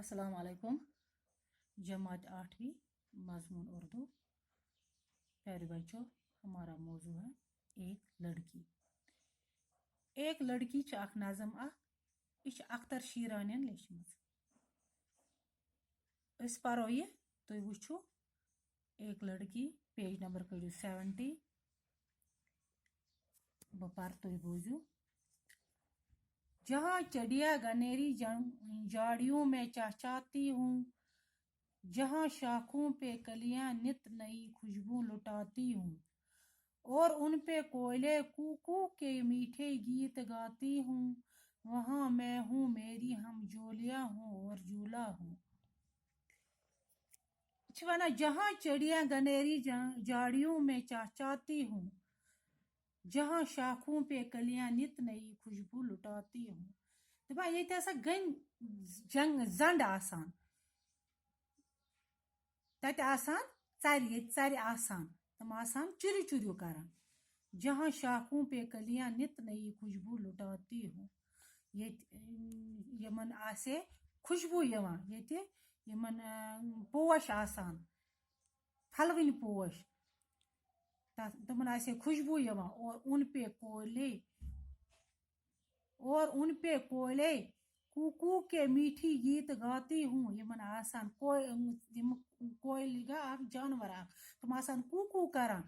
अस्सलाम वालेकुम। जमात 8वीं मजमून उर्दू। प्यारे बच्चों, हमारा मौजू है एक लड़की। एक लड़की अख नज़म यह अख्तर शीरानियन लेचमज। परो ये तुम वुचो एक लड़की, पेज नंबर करो 70। बह पर तुम बोजू। जहाँ चढ़िया गनेरी झाड़ियों में चहचहाती हूँ, जहाँ शाखों पे कलियां नित नई खुशबू लुटाती हूँ, और उन पे कोयले कूकू के मीठे गीत गाती हूँ, वहाँ मैं हूँ, मेरी हम जोलियां हूँ और झूला हूँ। वना जहाँ चिड़िया गनेरी झाड़ियों में चहचहाती हूँ, जहाँ शाखों पे कलियां नित नई खुशबू लुटाती हूँ। दपा ये गन जंड आसान तत आसान चर आसान तम आसान चुरु चुरु करान। जहाँ शाखों पे कलियां नित नई खुशबू लुटाती हूँ। ये यमन आसे खुशबू यवान ये यमन पोश आसान फलवन पोश तमन आसे खुशबू यवान, और उन पे कोयले कुकू के मीठी गीत गाती हूँ। यमन आसान कोयल जानवर तुम आसान कुकू करान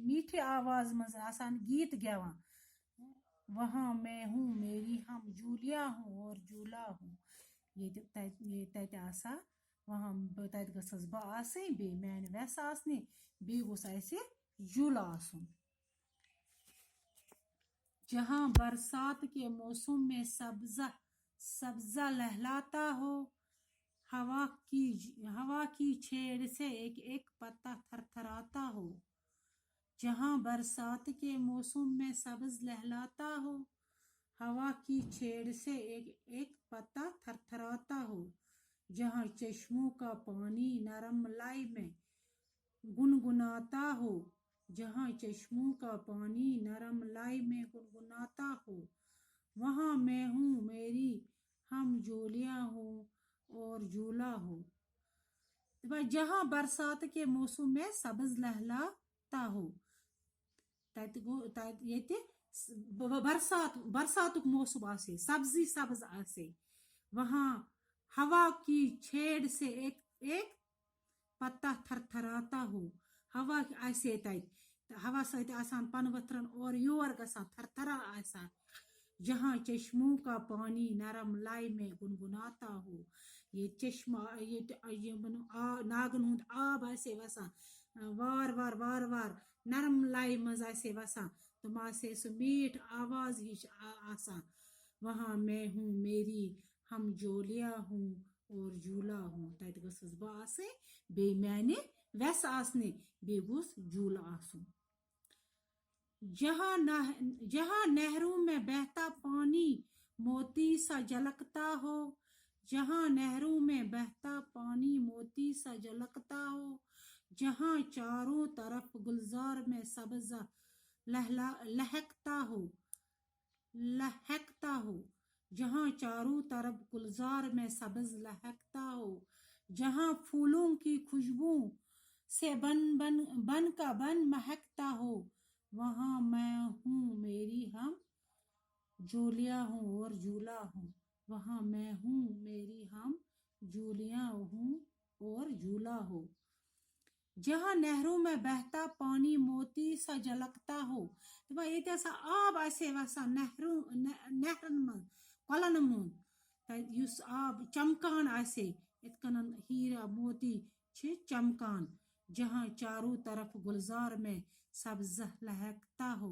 मीठी आवाज मज आसान गीत गवान। वहाँ मैं हूँ, मेरी हम जूलिया हूँ और झूला हूँ। ये तत आसा वहाँ तत गसस बह आसनी बे मैन वैस आसनी बे गोस आसे झूला आसुन। जहाँ बरसात के मौसम में सब्जा लहलाता हो, हवा की छेड़ से एक एक पत्ता थरथराता हो। जहाँ बरसात के मौसम में सब्ज लहलाता हो, हवा की छेड़ से एक एक पत्ता थरथराता हो। जहाँ चश्मों का पानी नरम लाई में गुनगुनाता हो, जहाँ चश्मों का पानी नरम लाई में गुनगुनाता हो, वहाँ मैं हूँ, मेरी हम जोलियां हूँ और झूला हो। जहाँ बरसात के मौसम में सब्ज लहलाता हो, बरसात मौसम आसे सब्जी सब्ज आसे, वहाँ हवा की छेड़ से एक एक पत्ता थरथराता हो। हवा आसे हवा सहित आसान पन वथरन और योर गसान थरथरा आसान। जहाँ चश्मों का पानी नरम लाई में गुनगुनाता हो। ये चश्मा ये नागन हुंद आब आसे वसान वार वार वार वार नरम लाई मज आसे वसान तुम आसे सु मीठ आवाज ही आसान। वहाँ मैं हूँ, मेरी हम जोलिया हूँ और झूला हूँ। तत गसस बह आसे बे मैंने वैस आसने बे गुस झूला आसुन। जहाँ नहरों में बहता पानी मोती सा झलकता हो, जहाँ नहरों में बहता पानी मोती सा झलकता हो, जहाँ चारों तरफ गुलजार में सब्जा लहकता हो, जहाँ चारों तरफ गुलजार में सब्ज लहकता हो, जहाँ फूलों की खुशबू से बन का बन महकता हो, वहाँ मैं हूँ, मेरी हम जोलिया हूँ और झूला हूँ। वहाँ मैं हूँ, मेरी हम जोलिया हूँ और झूला हो। जहाँ नहरों में बहता पानी मोती सा झलकता हो, तो ये ऐसा आब आसे वसा नहरन मन कलन मन युस आब चमकान आसे इतकन हीरा मोती छ चमकान। जहाँ चारों तरफ गुलजार में सब्ज लहकता हो,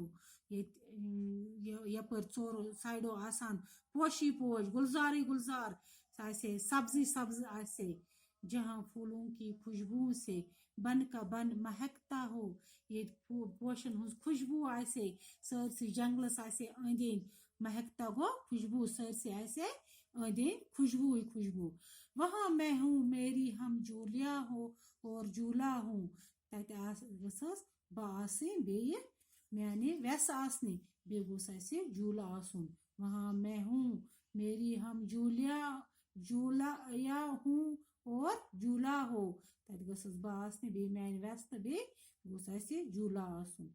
यपर चोर साइडो आसान पोशी पोश गुलजारी गुलजार आसे सब्जी सब्ज आसे। जहाँ फूलों की खुशबू से बन का बन महकता हो, ये पोशन हुज खुशबू आसे सरसी जंगलस आसे अंदीन महकता गो खुशबू सरसी आसे अंदीन खुशबू ही खुशबू। वहाँ मैं हूँ, मेरी हम जोलिया हो और झूला हूँ। तत गसस बह आसे बे मैंने वैस आसने बे गोस आसे झूला आसुन। वहाँ मैं हूँ, मेरी हम جھولا یا ہوں اور جھولا ہو تتہِ گٔژھٕس بہٕ آسنہِ بیٚیہِ میانہِ وٮ۪سہٕ تہٕ بیٚیہِ گوٚژھ اَسہِ جھولا آسُن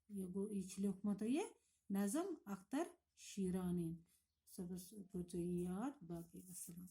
یہِ چھُ لیوکھمُت یہِ نظم اختر شیرانی صُبحس کٔرۍزیو یہِ یاد باقٕے وسلام